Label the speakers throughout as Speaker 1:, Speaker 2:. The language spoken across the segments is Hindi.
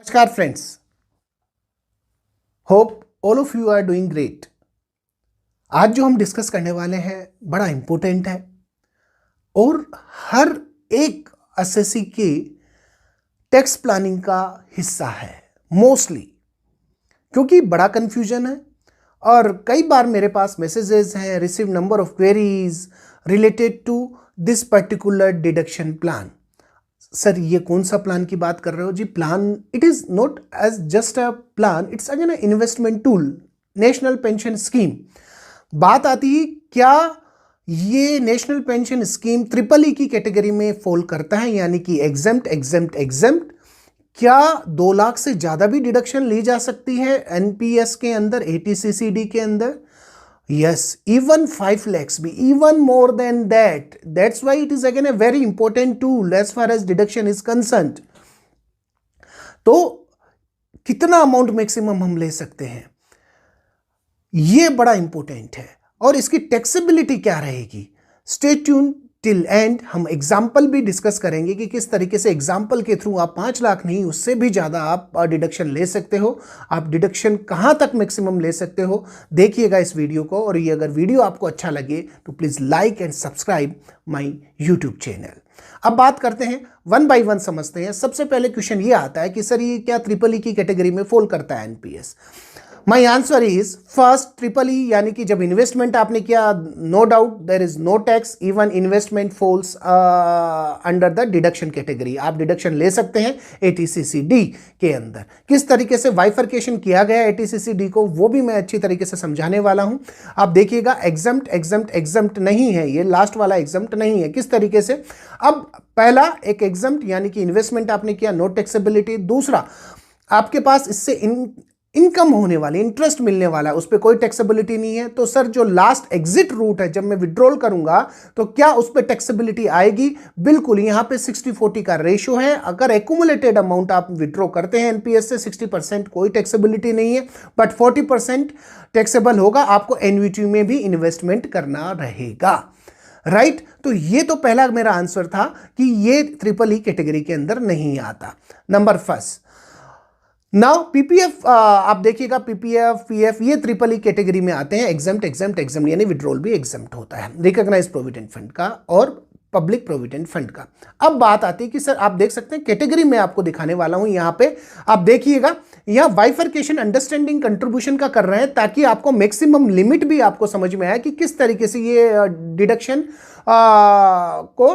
Speaker 1: नमस्कार friends, hope all of you are doing great. आज जो हम डिस्कस करने वाले हैं बड़ा इंपॉर्टेंट है और हर एक एसएससी के टैक्स प्लानिंग का हिस्सा है मोस्टली, क्योंकि बड़ा कंफ्यूजन है और कई बार मेरे पास मैसेजेस हैं, receive number of queries related to this particular deduction plan. Sir ये कौन सा प्लान की बात कर रहे हो जी? Plan it is not as just a plan, it's again a investment tool, national pension scheme. बात आती है क्या ये national pension scheme triple E की कैटेगरी में फॉल करता है, यानी कि एग्जेम्प्ट। क्या 2 लाख से ज्यादा भी डिडक्शन ली जा सकती है एनपीएस के अंदर, एटीसीसीडी के अंदर? Yes, even 5 lakhs be, even more than that. That's why it is again a very important tool as far as deduction is concerned. तो कितना अमाउंट मैक्सिमम हम ले सकते हैं, ये बड़ा इंपॉर्टेंट है। और इसकी टैक्सेबिलिटी क्या रहेगी? Stay tune till and. हम एग्जाम्पल भी डिस्कस करेंगे कि किस तरीके से एग्जाम्पल के थ्रू आप 5 लाख नहीं, उससे भी ज़्यादा आप डिडक्शन ले सकते हो। आप डिडक्शन कहाँ तक मैक्सिमम ले सकते हो, देखिएगा इस वीडियो को। और ये अगर वीडियो आपको अच्छा लगे तो please like and subscribe my YouTube channel. अब बात करते हैं, 1 बाय 1 समझते हैं। सबसे पहले क्वेश्चन ये आता है कि सर ये क्या ट्रिपल ई की कैटेगरी में फॉल करता है NPS? My answer is first, triple E यानी कि जब इन्वेस्टमेंट आपने किया, no doubt there is no tax, even investment falls under the deduction category. आप डिडक्शन ले सकते हैं एटीसीसीडी के अंदर। किस तरीके से बाइफर्केशन किया गया एटीसीसीडी को, वो भी मैं अच्छी तरीके से समझाने वाला हूं। आप देखिएगा, एग्जम्प्ट नहीं है, ये लास्ट वाला एग्जम्प्ट नहीं है। किस तरीके से? अब पहला एक एग्जम्प्ट यानी कि इन्वेस्टमेंट आपने किया, नो टैक्सेबिलिटी। दूसरा, आपके पास इससे इनकम होने वाली, इंटरेस्ट मिलने वाला है, उस पर कोई टैक्सेबिलिटी नहीं है। तो सर जो लास्ट एग्जिट रूट है, जब मैं विड्रॉल करूंगा तो क्या उस पर टैक्सेबिलिटी आएगी? बिल्कुल। यहां पे 60-40 का रेशियो है। अगर एक्यूमुलेटेड अमाउंट आप विड्रॉ करते हैं एनपीएस से, 60% कोई टैक्सेबिलिटी नहीं है, बट 40% टैक्सेबल होगा। आपको एन्युटी में भी इन्वेस्टमेंट करना रहेगा, राइट? तो ये तो पहला मेरा आंसर था कि ये ट्रिपल ई कैटेगरी के अंदर नहीं आता। Number first. नाउ पीपीएफ, आप देखिएगा पीपीएफ, पीएफ ये ट्रिपल ई कैटेगरी में आते हैं। एग्जम्प्ट यानी विड्रॉल भी एग्जम्प्ट होता है, रिकॉग्नाइज्ड प्रोविडेंट फंड का और पब्लिक प्रोविडेंट फंड का। अब बात आती है कि सर आप देख सकते हैं कैटेगरी में आपको दिखाने वाला हूं। यहां पे आप देखिएगा, यहां बाइफर्केशन अंडरस्टैंडिंग कंट्रीब्यूशन का कर रहे हैं, ताकि आपको मैक्सिमम लिमिट भी आपको समझ में आए कि किस तरीके से ये डिडक्शन को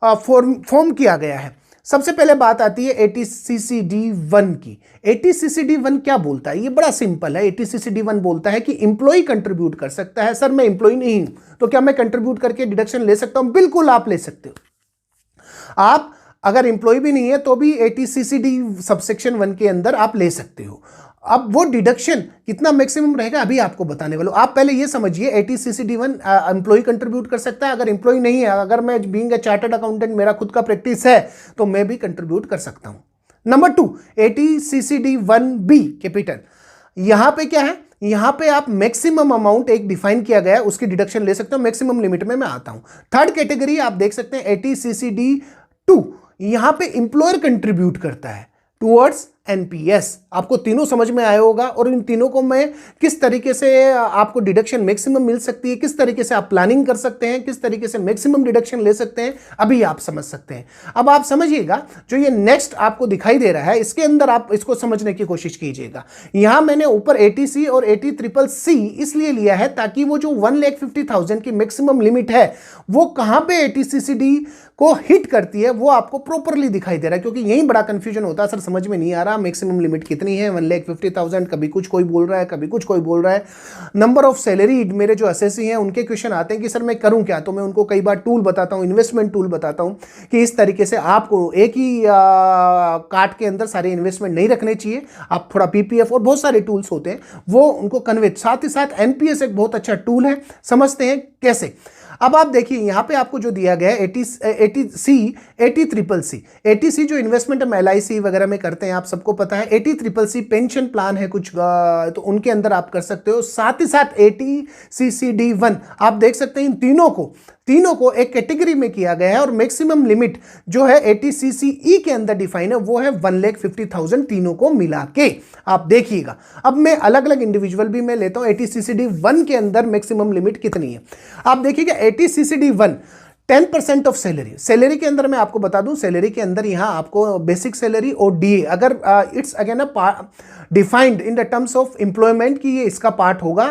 Speaker 1: फॉर्म किया गया है। सबसे पहले बात आती है एटीसीसीडी1 की। एटीसीसीडी1 क्या बोलता है? ये बड़ा सिंपल है। एटीसीसीडी1 बोलता है कि इंप्लॉय कंट्रीब्यूट कर सकता है। सर मैं इंप्लॉय नहीं हूं, तो क्या मैं कंट्रीब्यूट करके डिडक्शन ले सकता हूं? बिल्कुल आप ले सकते हो। आप अगर इंप्लॉय भी नहीं है तो भी एटीसीसीडी सबसेक्शन 1 के अंदर आप ले सकते हो। अब वो डिडक्शन कितना मैक्सिमम रहेगा अभी आपको बताने वाला हूं। आप पहले ये समझिए, एटीसीसीडी1 एम्प्लॉय कंट्रीब्यूट कर सकता है। अगर एम्प्लॉय नहीं है, अगर मैं बीइंग अ चार्टर्ड अकाउंटेंट मेरा खुद का प्रैक्टिस है, तो मैं भी कंट्रीब्यूट कर सकता हूं। Number 2, eighty C C D one capital. यहां पे क्या है? यहां पे आप मैक्सिमम अमाउंट एक डिफाइन किया गया है, उसकी डिडक्शन ले सकते हो। मैक्सिमम लिमिट में मैं आता हूं। थर्ड कैटेगरी आप देख सकते हैं एटीसीसीडी2। यहां पे इंप्लॉयर कंट्रीब्यूट करता है टुवर्ड्स एनपीएस। आपको तीनों समझ में आया होगा, और इन तीनों को मैं किस तरीके से आपको डिडक्शन मैक्सिमम मिल सकती है, किस तरीके से आप प्लानिंग कर सकते हैं, किस तरीके से मैक्सिमम डिडक्शन ले सकते हैं, अभी आप समझ सकते हैं। अब आप समझिएगा, जो ये नेक्स्ट आपको दिखाई दे रहा है, इसके अंदर आप इसको समझने की कोशिश कीजिएगा। यहां मैंने ऊपर एटीसी और एटी-ट्रिपल-सी इसलिए लिया है ताकि वो जो 1,50,000 की मैक्सिमम लिमिट है, वो कहां पे एटीसीसीडी को हिट करती है, वो आपको प्रॉपरली दिखाई दे रहा है। क्योंकि यही बड़ा कंफ्यूजन होता है, सर समझ में नहीं आ रहा मैक्सिमम लिमिट कितनी है, 1,50,000, कभी कुछ कोई बोल रहा है, कभी कुछ कोई बोल रहा है। नंबर ऑफ सैलरी, मेरे जो एसएससी हैं उनके क्वेश्चन आते हैं कि सर मैं करूं क्या, तो मैं उनको कई बार टूल बताता हूं, इन्वेस्टमेंट टूल बताता हूं कि इस तरीके से आपको एक ही कार्ट के अंदर सारे इन्वेस्टमेंट नहीं रखने चाहिए। आप थोड़ा पीपीएफ और बहुत सारे टूल्स होते हैं, वो उनको कन्वे। साथ ही साथ एनपीएस एक बहुत अच्छा टूल है, समझते हैं कैसे। अब आप देखिए यहां पे आपको जो दिया गया है एटी-ट्रिपल-सी। एटीसी जो इन्वेस्टमेंट हम एलआईसी वगैरह में करते हैं, आप सबको पता है। एटी-ट्रिपल-सी पेंशन प्लान है कुछ, तो उनके अंदर आप कर सकते हो। साथ ही साथ एटी-सीसीडी1 आप देख सकते हैं। इन तीनों को एक कैटेगरी में किया गया है और मैक्सिमम लिमिट जो है ATCCE के अंदर डिफाइन है वो है 1,50,000 तीनों को मिला के। आप देखिएगा, अब मैं अलग अलग इंडिविजुअल भी मैं लेता हूं। ATCCD 1 के अंदर मैक्सिमम लिमिट कितनी है आप देखिएगा। ATCCD 1 10% of salary. सैलरी के अंदर मैं आपको बता दूं, सैलरी के अंदर यहां आपको बेसिक सैलरी और DA, अगर it's again defined in the terms of employment कि ये इसका पार्ट होगा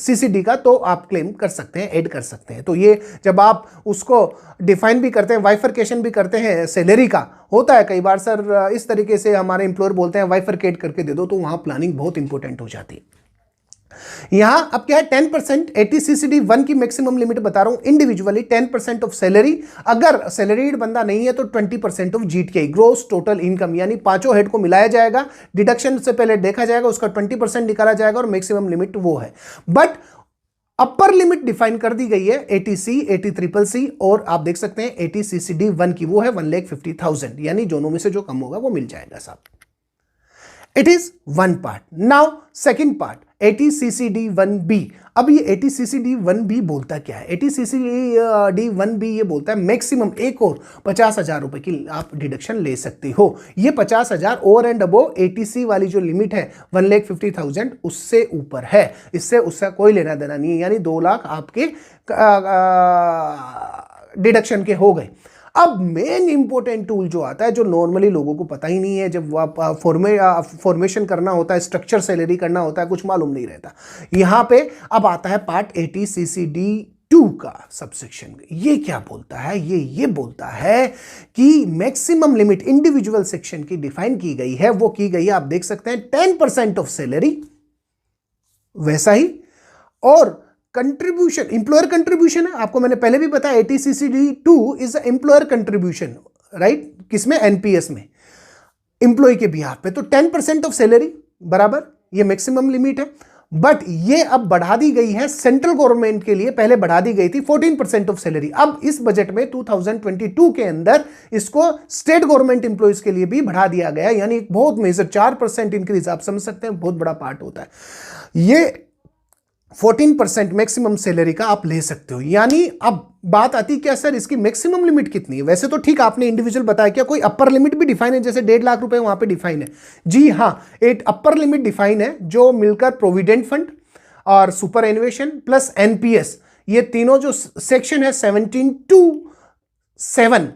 Speaker 1: CCD का, तो आप क्लेम कर सकते हैं, ऐड कर सकते हैं। तो ये जब आप उसको डिफाइन भी करते हैं, वाइफरकेशन भी करते हैं सैलरी का, होता है कई बार सर इस तरीके से हमारे एम्प्लॉयर बोलते हैं वाइफरकेट करके दे दो, तो वहां प्लानिंग बहुत इंपॉर्टेंट हो जाती है। यहां अब क्या है 10% ATCCD 1 की मैक्सिमम लिमिट बता रहा हूं इंडिविजुअली 10% ऑफ सैलरी। अगर सैलरीड बंदा नहीं है तो 20% of GTI gross total income, यानी पांचों हेड को मिलाया जाएगा, डिडक्शन से पहले देखा जाएगा, उसका 20% निकाला जाएगा और मैक्सिमम लिमिट वो है। बट अपर लिमिट डिफाइन कर दी गई है ATC, ATCCC और आप देख सकते हैं ATCCD 1 की, वो है 1,50,000, यानी दोनों में से जो कम होगा वो मिल जाएगा साहब। It is one part. Now second part ATCCD 1B। अब ये ATCCD 1B बोलता क्या है? ATCCD 1B ये बोलता है मैक्सिमम एक और 50,000 रुपए की आप डिडक्शन ले सकते हो। ये 50,000 ओवर एंड अबो ATC वाली जो लिमिट है 1,50,000 उससे ऊपर है, इससे उसका कोई लेना देना नहीं है, यानी 2 लाख आपके डिडक्शन के हो गए। अब मेन इंपॉर्टेंट टूल जो आता है, जो नॉर्मली लोगों को पता ही नहीं है, जब आप फॉर्मेशन करना होता है, स्ट्रक्चर सैलरी करना होता है, कुछ मालूम नहीं रहता। यहां पे अब आता है पार्ट ATCCD 2 का सबसेक्शन। ये क्या बोलता है? ये बोलता है कि मैक्सिमम लिमिट इंडिविजुअल सेक्शन की डिफाइन की गई है, वो की गई है आप देख सकते हैं 10% ऑफ सैलरी, वैसा ही और कंट्रीब्यूशन, इंप्लॉयर कंट्रीब्यूशन है, आपको मैंने पहले भी बताया ATCCD 2 is employer contribution, right, किसमें? NPS में, इंप्लॉय के बिहाफ पे। तो 10% ऑफ सैलरी बराबर ये मैक्सिमम लिमिट है। बट ये अब बढ़ा दी गई है सेंट्रल गवर्नमेंट के लिए, पहले बढ़ा दी गई थी 14% ऑफ सैलरी। अब इस बजट में 2022 के अंदर इसको स्टेट गवर्नमेंट इंप्लॉयज के लिए भी बढ़ा दिया गया, यानी एक बहुत मेजर 4% इंक्रीज, आप समझ सकते हैं बहुत बड़ा पार्ट होता है ये। 14% मैक्सिमम सैलरी का आप ले सकते हो। यानी अब बात आती क्या सर इसकी मैक्सिमम लिमिट कितनी है? वैसे तो ठीक आपने इंडिविजुअल बताया, क्या कोई अपर लिमिट भी डिफाइन है? जैसे 1.5 लाख रुपए वहां पे डिफाइन है। जी हाँ, एक अपर लिमिट डिफाइन है जो मिलकर प्रोविडेंट फंड और सुपर एनुएशन प्लस NPS, ये तीनों जो सेक्शन है 17 to 7,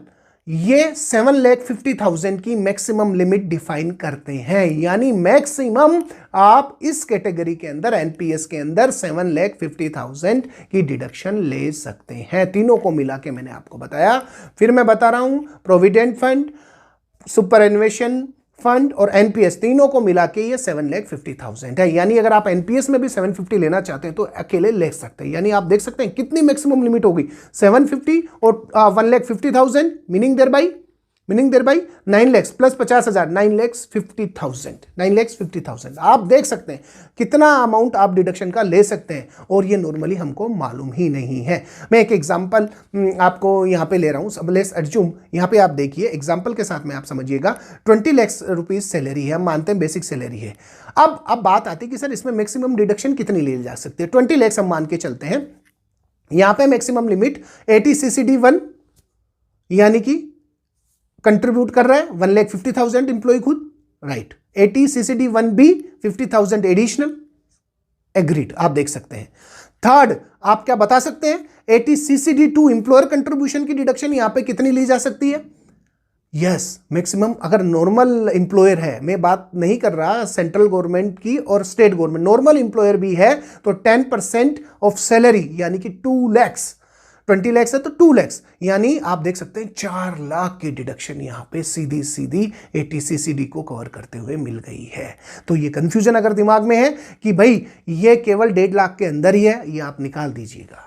Speaker 1: ये 7,50,000 की मैक्सिमम लिमिट डिफाइन करते हैं। यानी मैक्सिमम आप इस कैटेगरी के अंदर NPS के अंदर 7,50,000 की डिडक्शन ले सकते हैं। तीनों को मिला के मैंने आपको बताया, फिर मैं बता रहा हूं प्रोविडेंट फंड, सुपर एनुएशन फंड और NPS तीनों को मिला के ये 7,50,000 है। यानी अगर आप NPS में भी 750 लेना चाहते हैं तो अकेले ले सकते हैं। यानी आप देख सकते हैं कितनी मैक्सिमम लिमिट होगी, 750 और 1,50,000, मीनिंग देयर बाई 9 लाख प्लस 50,000, 9,50,000। आप देख सकते हैं कितना अमाउंट आप डिडक्शन का ले सकते हैं, और ये नॉर्मली हमको मालूम ही नहीं है। मैं एक एग्जांपल आपको यहाँ पे ले रहा हूँ, सब लेट्स एज्यूम, यहाँ पे आप देखिए एग्जांपल के साथ में आप समझिएगा 20 लाख रुपीज सैलरी है, हम मानते हैं बेसिक सैलरी है। अब बात आती है कि सर इसमें मैक्सिमम डिडक्शन कितनी ली जा सकती है? 20 लाख हम मान के चलते हैं। यहाँ पे मैक्सिमम लिमिट ATCCD 1 यानी कि कंट्रीब्यूट कर रहा है 1,50,000 इंप्लॉय खुद, right. ATCCD 1B 50,000 additional, agreed, आप देख सकते हैं। थर्ड, आप क्या बता सकते हैं ATCCD 2 इंप्लॉयर कंट्रीब्यूशन की डिडक्शन यहां पे कितनी ली जा सकती है? यस, मैक्सिमम अगर नॉर्मल इंप्लॉयर है, मैं बात नहीं कर रहा सेंट्रल गवर्नमेंट की और स्टेट गवर्नमेंट, नॉर्मल इंप्लॉयर भी है तो 10% ऑफ सैलरी यानी कि 2 लाख, 20 लाख है तो 2 लाख, यानी आप देख सकते हैं 4 लाख की डिडक्शन यहां पे सीधी ATCCD को कवर करते हुए मिल गई है। तो ये कंफ्यूजन अगर दिमाग में है कि भाई ये केवल 1.5 लाख के अंदर ही है, ये आप निकाल दीजिएगा।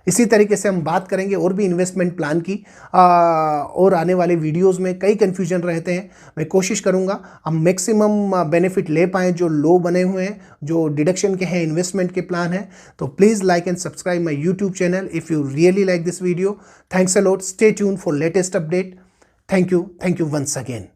Speaker 1: इसी तरीके से हम बात करेंगे और भी इन्वेस्टमेंट प्लान की, और आने वाले वीडियोस में कई कंफ्यूजन रहते हैं। मैं कोशिश करूंगा हम मैक्सिमम बेनिफिट ले पाएँ जो लो बने हुए हैं, जो डिडक्शन के हैं, इन्वेस्टमेंट के प्लान हैं। तो please like and subscribe my YouTube channel if you really like this video. Thanks a lot, stay tune for latest update. Thank you once again.